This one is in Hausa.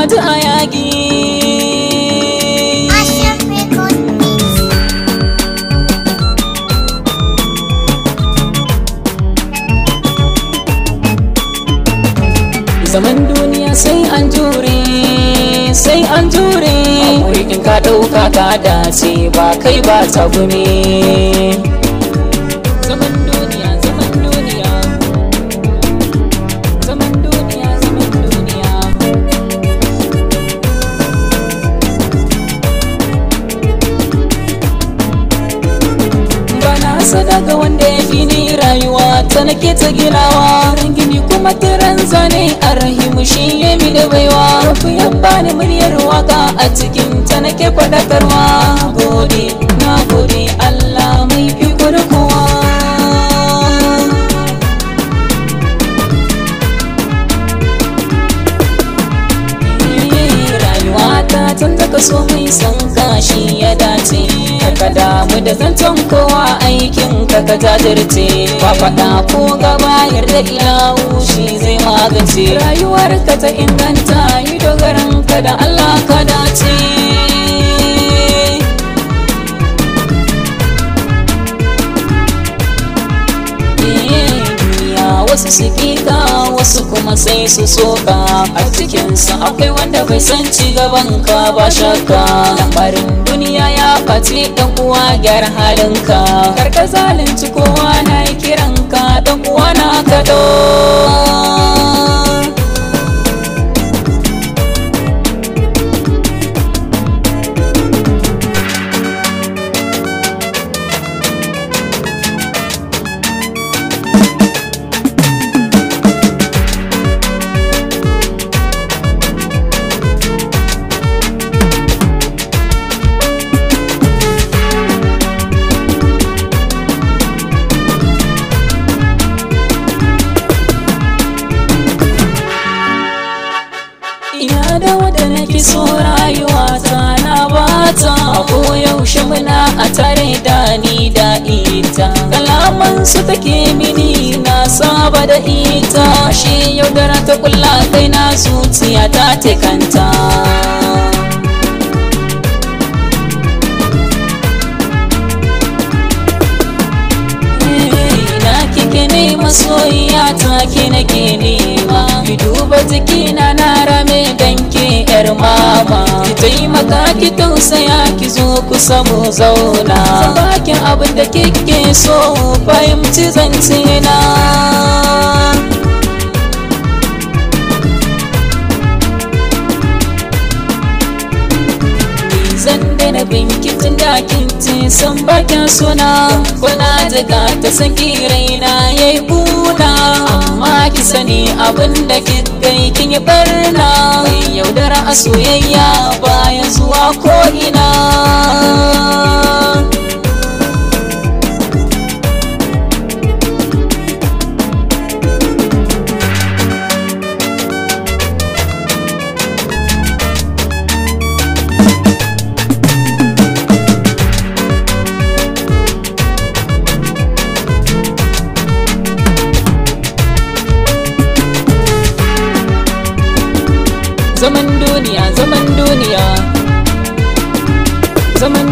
Ahmad Ayagi. Zaman duniya sai an jure, sai an jure. Hakuri in ka ɗauka ka dace ba kai ba ta gume. Zaman duniya, zaman duniya, zaman duniya, zaman duniya. Bana sadaka wanda ya fi ni rayuwa ta nake ta ginawa. Gini kuma tiran zane a rahimu shi ya mi da baiwa. Ku ya bani muryar waka a cikin ta nake faɗakarwa. Gode, na gode Allah mai fi da kowa. Rayuwa ta tun daga so mai san kashi ya dace. Ka damu da zancen kowa aikin ka jajirce. Ba faɗa ko gaba yarda ilahu shi zai magance. Rayuwar ka ta inganta yi dogaran ka da Allah ka dace. Wasu su kika wasu kuma sai su soka. A cikinsu akwai wanda bai san ci gaban ka ba shakka. Lamarin duniya ya ɓace ɗan uwa gyara halinka. Karka zalunci kowa na yi kiranka ɗan uwa na kaɗo. Ina da wadda nake so rayuwa ta na bata. A koyaushe muna a tare da ni da ita. Kalaman su take mini na saba da ita. Ashe yaudara ta kulla kai na zuciya ta tekanta. Masoyiya ta ke nake nema. Ki duba jikina na rame danke yar mama. Ki taimaka ki tausaya ki zo kusa mu zauna. Bakin abin da kike so fahimci zance na. Zan daina binkitin da kinti san bakin suna. Kuna daga ta san raina yayi kuna. Amma ki sani abin da kika yi kin yi barna. Mai yaudara a soyayya baya zuwa ko ina. Zaman duniya, zaman duniya, zaman